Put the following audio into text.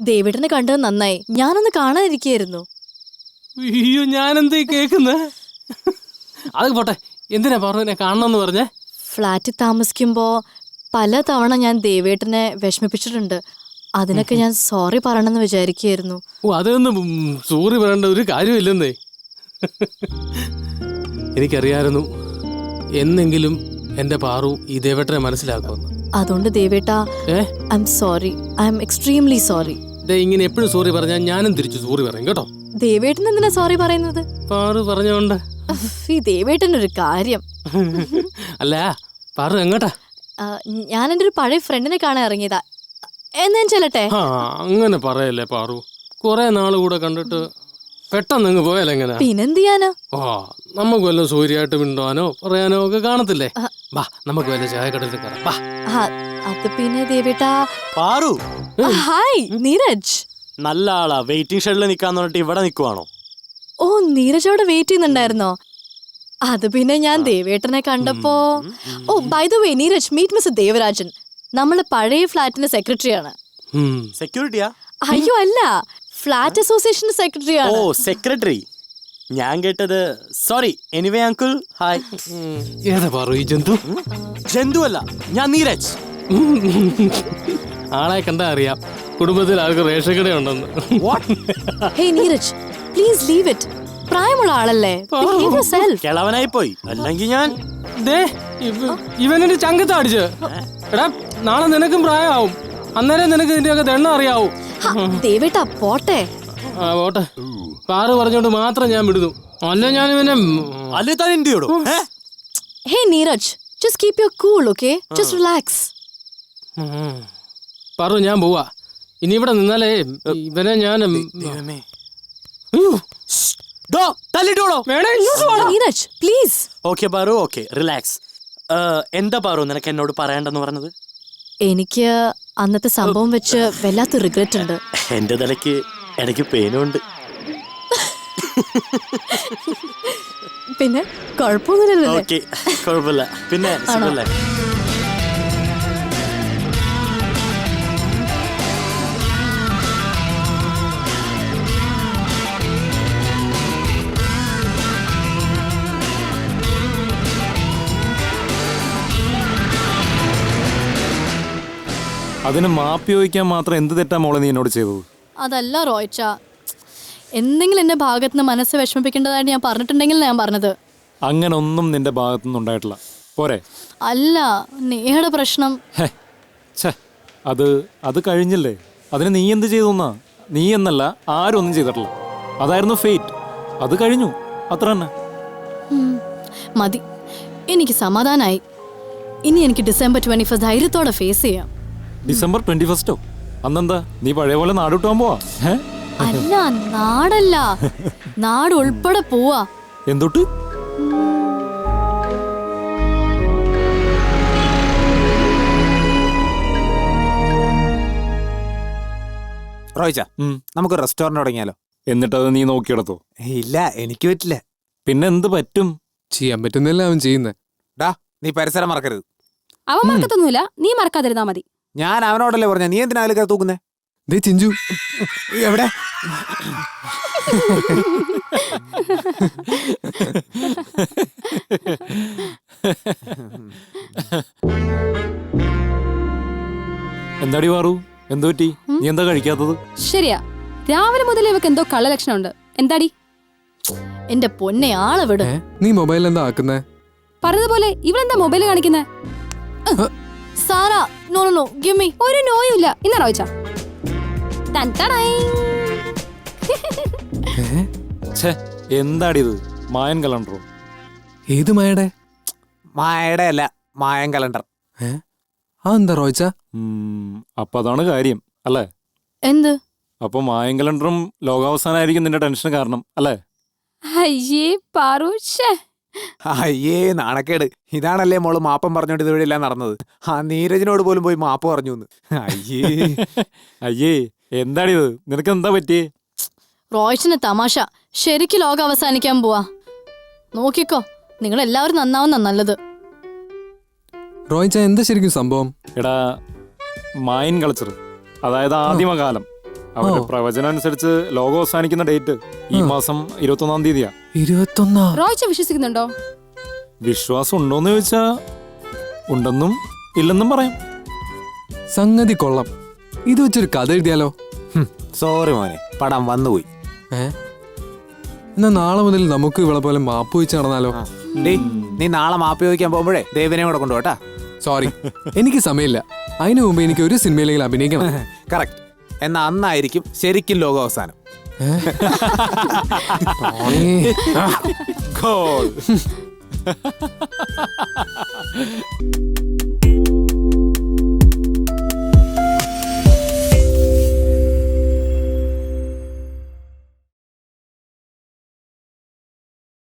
ദേവേട്ടനെ കണ്ടത് നന്നായി. ഞാനൊന്ന് കാണാനിരിക്കുകയായിരുന്നു. അയ്യോ, ഞാനെന്തേ കേക്കുന്നേ? അത് പോട്ടെ, എന്തിനാ പറഞ്ഞെ കാണണമെന്ന് പറഞ്ഞേ? ഫ്ലാറ്റിൽ താമസിക്കുമ്പോ പല തവണ ഞാൻ ദേവേട്ടനെ വിഷമിപ്പിച്ചിട്ടുണ്ട്. അതിനൊക്കെ ഞാൻ സോറി പറയണമെന്ന് വിചാരിക്കുകയായിരുന്നു. ഓ, അതൊന്നും സോറി പറയേണ്ട ഒരു കാര്യമില്ലെന്നേ. എനിക്കറിയായിരുന്നു എന്നെങ്കിലും എന്റെ പാറു ഈ ദേവേട്ടനെ മനസ്സിലാക്കുമെന്ന്. അതുകൊണ്ട് ദേവേട്ടാ, I'm sorry. I'm extremely sorry. ഇങ്ങനെ എപ്പോഴും സോറി പറഞ്ഞാൽ ഞാനും തിരിച്ചു സോറി പറയും കേട്ടോ. ദേവേട്ടൻ എന്തിനാ സോറി പറയുന്നത്? പാറു പറഞ്ഞോണ്ട്. ഈ ദേവേട്ടൻ്റെ ഒരു കാര്യം. അല്ല, പാറു എങ്ങോട്ടാ? ഞാൻ എൻ്റെ ഒരു പഴയ ഫ്രണ്ടിനെ കാണാൻ ഇറങ്ങിയതാ. എന്നാ ചെല്ലട്ടെ? അങ്ങനെ പറയല്ലേ പാറു, കുറെ നാള് കൂടെ കണ്ടിട്ട് പെട്ടെന്ന് പോയാലോ എങ്ങനെ? പിന്നെന്ത് ചെയ്യാനോ? നമുക്ക് വല്ല സൂര്യായിട്ട് മിണ്ടാനോ പറയാനോ ഒക്കെ കാണത്തില്ലേ? വാ, നമുക്ക് വല്ല ചായക്കടയിൽ കയറാം. വാ. അത് പിന്നെ ദേവേട്ടാ. പാറു, ഹായ് നീരജ്. നല്ല ആളാ. വെയിറ്റിംഗ് ഷെഡിൽ നിക്കാന്ന് പറഞ്ഞിട്ട് ഇവിടെ നിക്കുവാണോ? ഓ, നീരജ് അവിടെ വെയിറ്റ് ചെയ്യുന്നുണ്ടായിരുന്നോ? അത് പിന്നെ ഞാൻ ദേവേട്ടനെ കണ്ടപ്പോ. Oh, by the way Neeraj, meet Mister Devarajan. നമ്മളെ പഴയ ഫ്ലാറ്റിന്റെ സെക്രട്ടറിയാണ്. സെക്യൂരിറ്റിയാ? അയ്യോ അല്ല, ഫ്ലാറ്റ് അസോസിയേഷന്റെ സെക്രട്ടറിയാണ്. ഓ, സെക്രട്ടറി. ഞാൻ കേട്ടത്. സോറി. Anyway uncle, hi. ഏതാ പാറു ഈ ജന്തു? ജന്തു അല്ല, ഞാൻ നീരജ്. ആളെ കണ്ടാ അറിയാം കുടുംബത്തിൽ ആൾക്ക് റേഷൻ കടയുണ്ടെന്ന്. Hey Neeraj, please leave it. പ്രായമുള്ള ആളല്ലേ, ബിഹേവ് യുവർസെൽഫ്. കിളവനായി പോയി. അല്ലെങ്കിൽ ഞാൻ ഇവനെ ചങ്കത്ത് അടിച്ച്. എടാ, നാളെ നിനക്കും പ്രായമാവും. അന്നേരം നിനക്ക് ഇതിന്റെയൊക്കെ ദണ്ണം അറിയാവൂ. ദേവേട്ടാ പോട്ടെ. പോട്ടെ, പാറു പറഞ്ഞോണ്ട് മാത്രം ഞാൻ വിടുന്നു. അല്ല ഞാൻ ഇവനെ അല്ലേ താൻ എന്ത് ചെയ്യടോ? Hey Neeraj, just keep your cool, okay? Just relax. Paru, ഞാൻ പോവാ. ഇനി ഇവിടെ നിന്നാലേ ഇവനെ ഞാൻ Neeraj please. Okay Paru, okay, relax. എന്താ പാറു നിനക്ക് എന്നോട് പറയണ്ടെന്ന് പറഞ്ഞത്? എനിക്ക് അന്നത്തെ സംഭവം വെച്ച് വല്ലാത്ത റിഗ്രറ്റ് ഉണ്ട്. എന്റെ തലയ്ക്ക് ഇടയ്ക്ക് പേനുണ്ട്. പിന്നെ കുഴപ്പമൊന്നുമില്ലല്ലോ? ഓക്കെ, കുഴപ്പമില്ല. പിന്നെ സുഖല്ലേ? അതിന് മാപ്പി ചോദിക്കാൻ മാത്രം എന്ത് തെറ്റാ മോളെ നീ എന്നോട് ചെയ്തത്? അതല്ല റോയ്ച്ച, എന്തെങ്കിലും എന്റെ ഭാഗത്ത് നിന്ന് മനസ്സ് വിഷമിപ്പിക്കേണ്ടതായിട്ട് ഞാൻ പറഞ്ഞിട്ടുണ്ടെങ്കിൽ ഞാൻ പറഞ്ഞത്. അങ്ങനെ ഒന്നും നിന്റെ ഭാഗത്തുനിന്ന് ഉണ്ടായിട്ടില്ല. പോരെ? അല്ല, നേഹയുടെ പ്രശ്നം. അത് കഴിഞ്ഞില്ലേ? അതിന് നീ എന്ത് ചെയ്തെന്നാ? നീ എന്നല്ല, ആരും ഒന്നും ചെയ്തിട്ടില്ല. അതായിരുന്നു ഫേറ്റ്. അത് കഴിഞ്ഞു, അത്ര തന്നെ. മതി, എനിക്ക് സമാധാനായി. ഇനി എനിക്ക് ഡിസംബർ 21 ധൈര്യത്തോടെ ഫേസ് ചെയ്യാം. ഡിസംബർ 21 അന്നെന്താ നീ പഴയ പോലെ നാടുവിട്ടാൻ പോവാ? അല്ല, നാടല്ല, നാട് ഉൾപ്പെടെ പോവാ. എന്തൊട്ട്? റോയിച്ച, നമുക്ക് റെസ്റ്റോറന്റ് തുടങ്ങിയാലോ? എന്നിട്ടത് നീ നോക്കിയെടുത്തോ? ഇല്ല, എനിക്ക് പറ്റില്ല. പിന്നെ എന്ത് പറ്റും? ചെയ്യാൻ പറ്റുന്നില്ല അവൻ ചെയ്യുന്നത്. ഡാ, നീ പരിസരം മറക്കരുത്. അവൻ മറക്കത്തൊന്നുമില്ല, നീ മറക്കാതിരുന്നാ മതി. ഞാൻ അവനോടല്ലേ പറഞ്ഞ, നീ എന്തിനാ അതിൽ കയറി തൂക്കുന്നേ? ചിഞ്ചു എവിടെ? എന്താടി വാറു, എന്തു പറ്റി? നീ എന്താ കഴിക്കാത്തത്? ശരിയാ, രാവിലെ മുതൽ ഇവക്ക് എന്തോ കള്ളലക്ഷണം ഉണ്ട്. എന്താടി? എന്റെ പൊന്നെ, ആളെ വിട്. നീ മൊബൈൽ എന്താ ആക്കുന്നേ? പറഞ്ഞതുപോലെ ഇവളെന്താ മൊബൈൽ കാണിക്കുന്നേ? Sarah, no no no, give me. ഒരു നോയും ഇല്ല. ഇന്നാ റോയിച്ച. എന്താടി ഇത്? മായൻ കലണ്ടറോ? ഏത് മായയുടെ? മായയുടെ അല്ല, മായൻ കലണ്ടർ. അതെന്താ റോയിച്ച? അപ്പൊ അതാണ് കാര്യം അല്ലേ? എന്ത്? അപ്പൊ മായൻ കലണ്ടറും ലോകാവസാനായിരിക്കും നിന്റെ ടെൻഷൻ കാരണം അല്ലേ? അയ്യേ പാറു, അയ്യേ നാണക്കേട്. ഇതാണല്ലേ മോള് മാപ്പം പറഞ്ഞോണ്ട് ഇതുവഴി എല്ലാം നടന്നത്. ആ നീരജിനോട് പോലും പോയി മാപ്പ് പറഞ്ഞു. അയ്യേ അയ്യേ, എന്താണിത്? നിനക്ക് എന്താ പറ്റിയേ? റോയ്ച്ചന് തമാശ. ശരിക്കും ലോകം അവസാനിക്കാൻ പോവാ. നോക്കിക്കോ, നിങ്ങൾ എല്ലാവരും നന്നാവുന്ന നല്ലത്. റോയിച്ച, എന്താ ശരിക്കും സംഭവം? എടാ, മായൻ കൾച്ചർ, അതായത് ആദിമകാലം, അവരുടെ പ്രവചനം അനുസരിച്ച് ലോകം അവസാനിക്കുന്ന ഡേറ്റ് ഈ മാസം 21-ാം തീയതിയാ. 21. റോയ്ച്ച വിശ്വസിക്കുന്നുണ്ടോ? വിശ്വാസം ഉണ്ടോന്ന് ചോദിച്ചാ ഉണ്ടെന്നും ഇല്ലെന്നും പറയാം. സംഗതി കൊള്ളാം. ഇത് വെച്ചൊരു കഥ എഴുതിയാലോ? സോറി മോനെ, പടം വന്നുപോയി. എന്നാ നാളെ മുതൽ നമുക്ക് ഇവളെ പോലെ മാപ്പ് വെച്ച് നടന്നാലോ? ഡേയ്, നീ നാളെ മാപ്പി ചോദിക്കാൻ പോകുമ്പോഴേ ദേവനെ കൂടെ കൊണ്ടുപോട്ടാ. സോറി, എനിക്ക് സമയമില്ല. അതിനു മുമ്പ് എനിക്ക് ഒരു സിനിമയിലെങ്കിലും അഭിനയിക്കണം. കറക്റ്റ്. എന്നാ അന്നായിരിക്കും ശരിക്കും ലോക അവസാനം. ഏ? Goal.